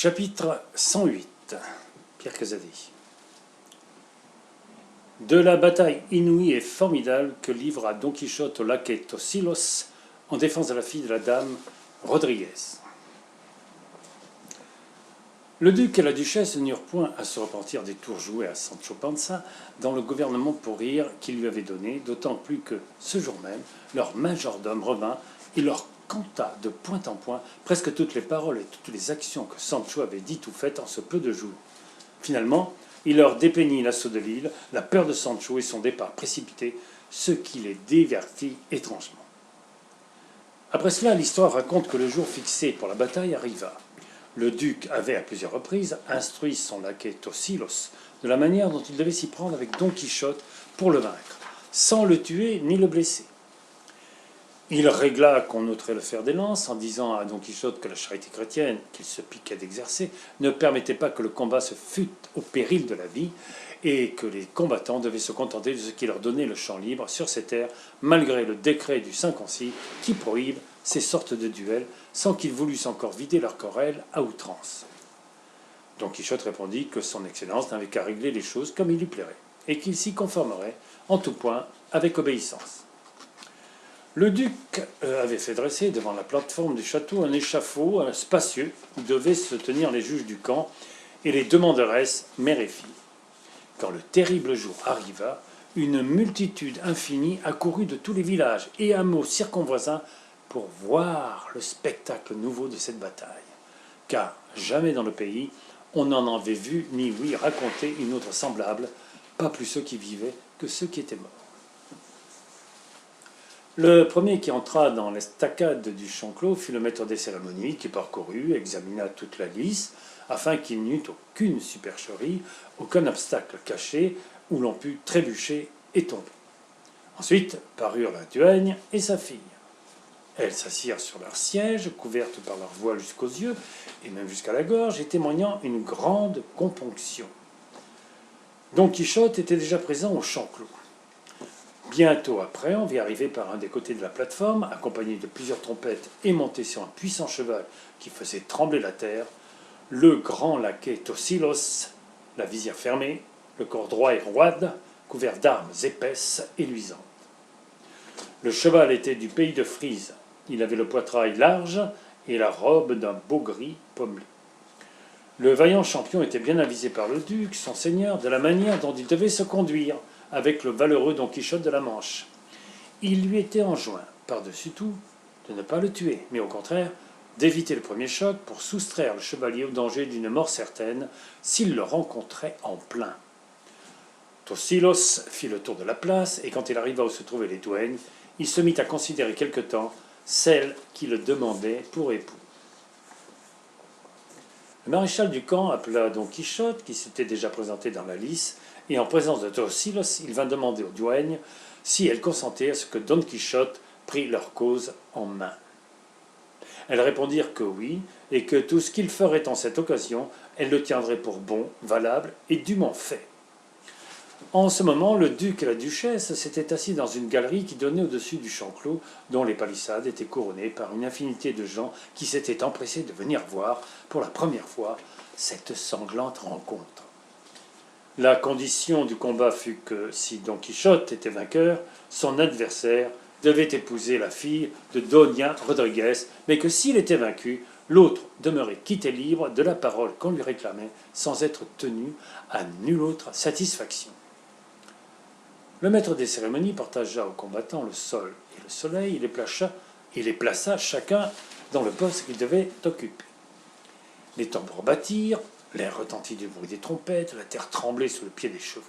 Chapitre 108. Pierre Casadi. De la bataille inouïe et formidable que livra Don Quichotte au laquais Tosilos en défense de la fille de la dame Rodriguez. Le duc et la duchesse n'eurent point à se repentir des tours joués à Sancho Panza dans le gouvernement pour rire qu'il lui avait donné, d'autant plus que, ce jour même, leur majordome revint et leur conta de point en point presque toutes les paroles et toutes les actions que Sancho avait dites ou faites en ce peu de jours. Finalement, il leur dépeignit l'assaut de l'île, la peur de Sancho et son départ précipité, ce qui les divertit étrangement. Après cela, l'histoire raconte que le jour fixé pour la bataille arriva. Le duc avait à plusieurs reprises instruit son laquais Tosilos de la manière dont il devait s'y prendre avec Don Quichotte pour le vaincre, sans le tuer ni le blesser. Il régla qu'on ôterait le fer des lances en disant à Don Quichotte que la charité chrétienne qu'il se piquait d'exercer ne permettait pas que le combat se fût au péril de la vie et que les combattants devaient se contenter de ce qui leur donnait le champ libre sur ces terres, malgré le décret du Saint Concile qui prohibe ces sortes de duels sans qu'ils voulussent encore vider leur querelle à outrance. Don Quichotte répondit que son Excellence n'avait qu'à régler les choses comme il lui plairait et qu'il s'y conformerait en tout point avec obéissance. Le duc avait fait dresser devant la plateforme du château un échafaud spacieux où devaient se tenir les juges du camp et les demanderesses, mère et fille. Quand le terrible jour arriva, une multitude infinie accourut de tous les villages et hameaux circonvoisins pour voir le spectacle nouveau de cette bataille. Car jamais dans le pays, on n'en avait vu ni ouï raconter une autre semblable, pas plus ceux qui vivaient que ceux qui étaient morts. Le premier qui entra dans l'estacade du champ clos fut le maître des cérémonies qui parcourut, examina toute la lice, afin qu'il n'y eût aucune supercherie, aucun obstacle caché où l'on pût trébucher et tomber. Ensuite parurent la duègne et sa fille. Elles s'assirent sur leur siège, couvertes par leur voile jusqu'aux yeux, et même jusqu'à la gorge, et témoignant une grande componction. Don Quichotte était déjà présent au champ clos. Bientôt après, on vit arriver par un des côtés de la plateforme, accompagné de plusieurs trompettes et monté sur un puissant cheval qui faisait trembler la terre, le grand laquais Tosilos, la visière fermée, le corps droit et roide, couvert d'armes épaisses et luisantes. Le cheval était du pays de Frise. Il avait le poitrail large et la robe d'un beau gris pommelé. Le vaillant champion était bien avisé par le duc, son seigneur, de la manière dont il devait se conduire avec le valeureux Don Quichotte de la Manche. Il lui était enjoint, par-dessus tout, de ne pas le tuer, mais au contraire, d'éviter le premier choc pour soustraire le chevalier au danger d'une mort certaine s'il le rencontrait en plein. Tosilos fit le tour de la place, et quand il arriva où se trouvaient les douaines, il se mit à considérer quelque temps celle qui le demandait pour époux. Le maréchal du camp appela Don Quichotte, qui s'était déjà présenté dans la lice, et en présence de Tosilos, il vint demander aux douaines si elles consentaient à ce que Don Quichotte prît leur cause en main. Elles répondirent que oui, et que tout ce qu'il ferait en cette occasion, elles le tiendraient pour bon, valable et dûment fait. En ce moment, le duc et la duchesse s'étaient assis dans une galerie qui donnait au-dessus du champ clos, dont les palissades étaient couronnées par une infinité de gens qui s'étaient empressés de venir voir, pour la première fois, cette sanglante rencontre. La condition du combat fut que, si Don Quichotte était vainqueur, son adversaire devait épouser la fille de Doña Rodriguez, mais que s'il était vaincu, l'autre demeurait quitté libre de la parole qu'on lui réclamait, sans être tenu à nulle autre satisfaction. Le maître des cérémonies partagea aux combattants le sol et le soleil, et les plaça chacun dans le poste qu'il devait occuper. Les tambours battirent, l'air retentit du bruit des trompettes, la terre tremblait sous le pied des chevaux.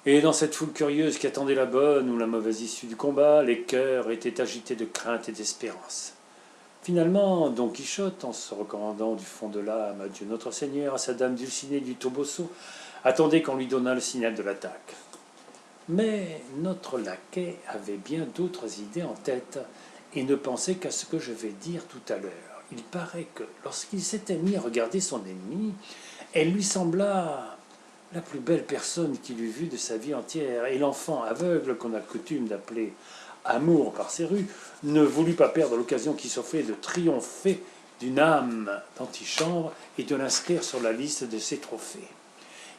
Et dans cette foule curieuse qui attendait la bonne ou la mauvaise issue du combat, les cœurs étaient agités de crainte et d'espérance. Finalement, Don Quichotte, en se recommandant du fond de l'âme à Dieu notre Seigneur, à sa dame Dulcinée du Toboso, attendait qu'on lui donnât le signal de l'attaque. Mais notre laquais avait bien d'autres idées en tête et ne pensait qu'à ce que je vais dire tout à l'heure. Il paraît que, lorsqu'il s'était mis à regarder son ennemi, elle lui sembla la plus belle personne qu'il eût vue de sa vie entière, et l'enfant aveugle qu'on a coutume d'appeler Amour par ses rues ne voulut pas perdre l'occasion qui s'offrait de triompher d'une âme d'antichambre et de l'inscrire sur la liste de ses trophées.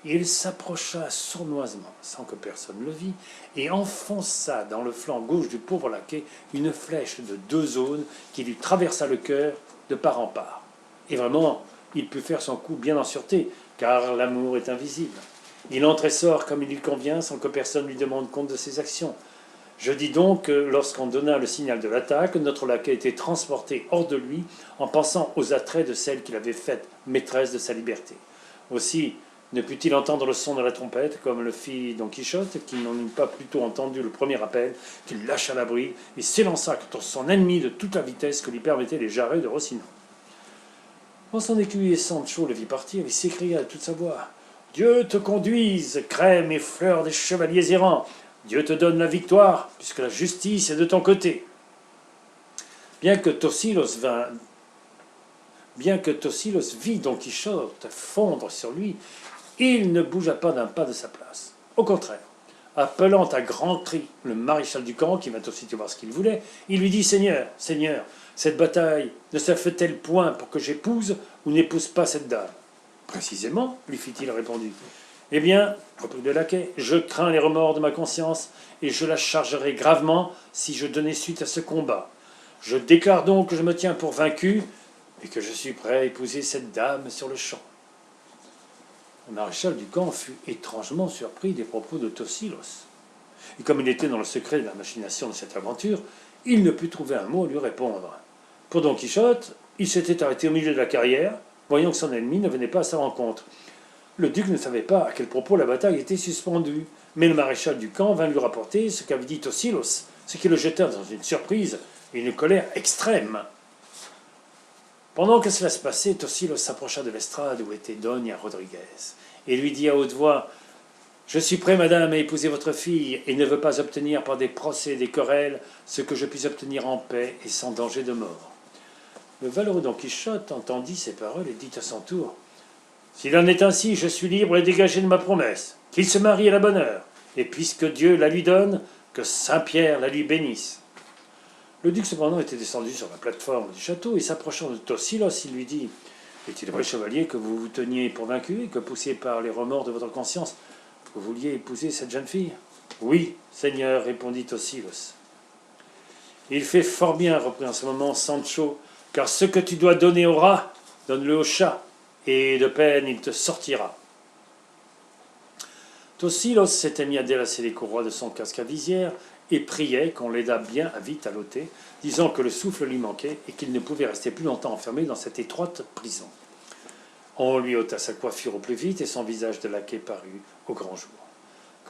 Il s'approcha sournoisement, sans que personne le vît, et enfonça dans le flanc gauche du pauvre laquais une flèche de 2 aunes qui lui traversa le cœur de part en part. Et vraiment, il put faire son coup bien en sûreté, car l'amour est invisible. Il entre et sort comme il lui convient, sans que personne lui demande compte de ses actions. Je dis donc que lorsqu'on donna le signal de l'attaque, notre laquais était transporté hors de lui en pensant aux attraits de celle qu'il avait faite maîtresse de sa liberté. Aussi, ne put-il entendre le son de la trompette, comme le fit Don Quichotte, qui n'en eut pas plutôt entendu le premier appel, qu'il lâcha la bride et s'élança contre son ennemi de toute la vitesse que lui permettaient les jarrets de Rocinante. Quand son écuyer Sancho le vit partir, il s'écria de toute sa voix « Dieu te conduise, crème et fleur des chevaliers errants! Dieu te donne la victoire, puisque la justice est de ton côté !» Bien que Tosilos vit Don Quichotte fondre sur lui, il ne bougea pas d'un pas de sa place. Au contraire, appelant à grands cris le maréchal du camp, qui vint aussitôt voir ce qu'il voulait, il lui dit « Seigneur, Seigneur, cette bataille ne se fait-elle point pour que j'épouse ou n'épouse pas cette dame ?» Précisément, lui fit-il répondu. « Eh bien, reprit le laquais, je crains les remords de ma conscience et je la chargerai gravement si je donnais suite à ce combat. Je déclare donc que je me tiens pour vaincu et que je suis prêt à épouser cette dame sur le champ. » Le maréchal du camp fut étrangement surpris des propos de Tosilos. Et comme il était dans le secret de la machination de cette aventure, il ne put trouver un mot à lui répondre. Pour Don Quichotte, il s'était arrêté au milieu de la carrière, voyant que son ennemi ne venait pas à sa rencontre. Le duc ne savait pas à quel propos la bataille était suspendue, mais le maréchal du camp vint lui rapporter ce qu'avait dit Tosilos, ce qui le jeta dans une surprise et une colère extrême. Pendant que cela se passait, Tosilos s'approcha de l'estrade où était Doña Rodriguez, et lui dit à haute voix « Je suis prêt, madame, à épouser votre fille, et ne veux pas obtenir par des procès et des querelles ce que je puis obtenir en paix et sans danger de mort. » Le valeureux Don Quichotte entendit ces paroles et dit à son tour « S'il en est ainsi, je suis libre et dégagé de ma promesse, qu'il se marie à la bonne heure, et puisque Dieu la lui donne, que Saint-Pierre la lui bénisse. » Le duc cependant était descendu sur la plateforme du château et s'approchant de Tosilos, il lui dit « Est-il vrai, chevalier, que vous vous teniez pour vaincu et que, poussé par les remords de votre conscience, vous vouliez épouser cette jeune fille ?»« Oui, seigneur, répondit Tosilos. »« Il fait fort bien, reprit en ce moment Sancho, car ce que tu dois donner au rat, donne-le au chat, et de peine il te sortira. » Tosilos s'était mis à délasser les courroies de son casque à visière et priait qu'on l'aidât bien vite à l'ôter, disant que le souffle lui manquait et qu'il ne pouvait rester plus longtemps enfermé dans cette étroite prison. On lui ôta sa coiffure au plus vite et son visage de laquais parut au grand jour.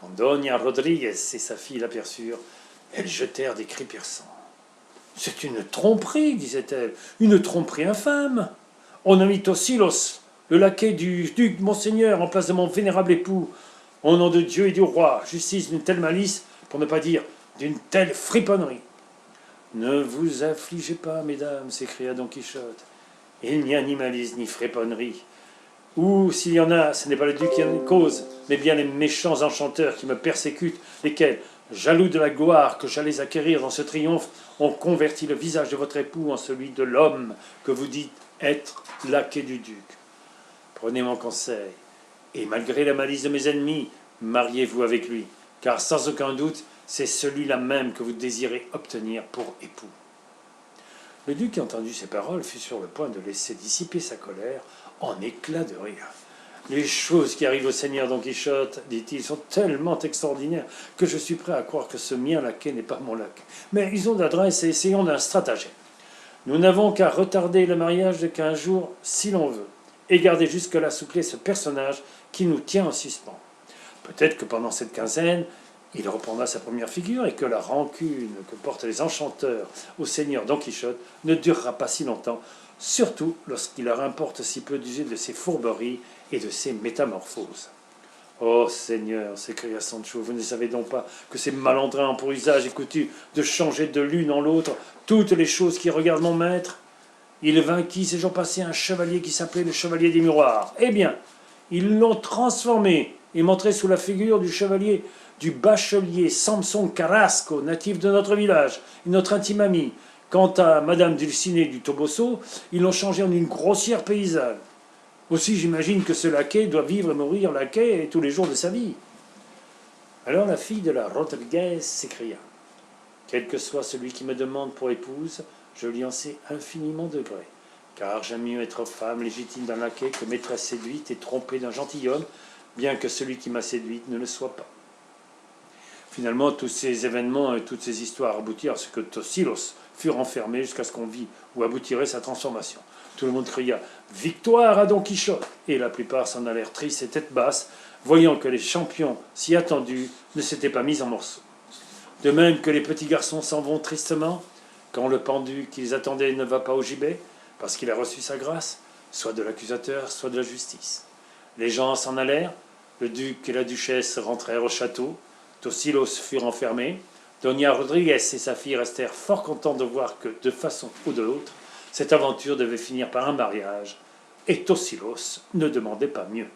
Quand Doña Rodriguez et sa fille l'aperçurent, elles jetèrent des cris perçants. « C'est une tromperie, disait-elle, une tromperie infâme. On a mis Tosilos, le laquais du duc Monseigneur, en place de mon vénérable époux. Au nom de Dieu et du roi, justice d'une telle malice, pour ne pas dire d'une telle friponnerie. »« Ne vous affligez pas, mesdames, s'écria Don Quichotte. Il n'y a ni malice ni friponnerie. Ou, s'il y en a, ce n'est pas le duc qui en cause, mais bien les méchants enchanteurs qui me persécutent, lesquels, jaloux de la gloire que j'allais acquérir dans ce triomphe, ont converti le visage de votre époux en celui de l'homme que vous dites être laquais du duc. Prenez mon conseil, et malgré la malice de mes ennemis, mariez-vous avec lui, car sans aucun doute, c'est celui-là même que vous désirez obtenir pour époux. » Le duc, qui entendu ces paroles, fut sur le point de laisser dissiper sa colère en éclats de rire. « Les choses qui arrivent au seigneur Don Quichotte, dit-il, sont tellement extraordinaires que je suis prêt à croire que ce mien laquais n'est pas mon laquais. Mais ils ont d'adresse et essayons d'un stratagème. Nous n'avons qu'à retarder le mariage de 15 jours si l'on veut, et garder jusque-là souclé ce personnage qui nous tient en suspens. Peut-être que pendant cette quinzaine, il reprendra sa première figure et que la rancune que portent les enchanteurs au seigneur Don Quichotte ne durera pas si longtemps, surtout lorsqu'il leur importe si peu d'user de ses fourberies et de ses métamorphoses. »« Oh, seigneur, s'écria Sancho, vous ne savez donc pas que ces malandrins ont pour usage et coutume de changer de l'une en l'autre toutes les choses qui regardent mon maître. Il vainquit ces jours passés un chevalier qui s'appelait le chevalier des miroirs. Eh bien, ils l'ont transformé et montré sous la figure du bachelier Samson Carrasco, natif de notre village, et notre intime ami, Quant à Madame Dulcinée du Toboso, ils l'ont changée en une grossière paysanne. Aussi, j'imagine que ce laquais doit vivre et mourir laquais tous les jours de sa vie. » Alors la fille de la Rodriguez s'écria. « Quel que soit celui qui me demande pour épouse, je lui en sais infiniment de gré, car j'aime mieux être femme légitime d'un laquais que maîtresse séduite et trompée d'un gentilhomme, bien que celui qui m'a séduite ne le soit pas. » Finalement, tous ces événements et toutes ces histoires aboutirent à ce que Tosilos fut renfermé jusqu'à ce qu'on vit où aboutirait sa transformation. Tout le monde cria « Victoire à Don Quichotte !» et la plupart s'en allèrent tristes et tête basse, voyant que les champions si attendus ne s'étaient pas mis en morceaux. De même que les petits garçons s'en vont tristement, quand le pendu qu'ils attendaient ne va pas au gibet, parce qu'il a reçu sa grâce, soit de l'accusateur, soit de la justice. Les gens s'en allèrent, le duc et la duchesse rentrèrent au château, Tosilos fut renfermé, Doña Rodriguez et sa fille restèrent fort contents de voir que, de façon ou de l'autre, cette aventure devait finir par un mariage, et Tosilos ne demandait pas mieux.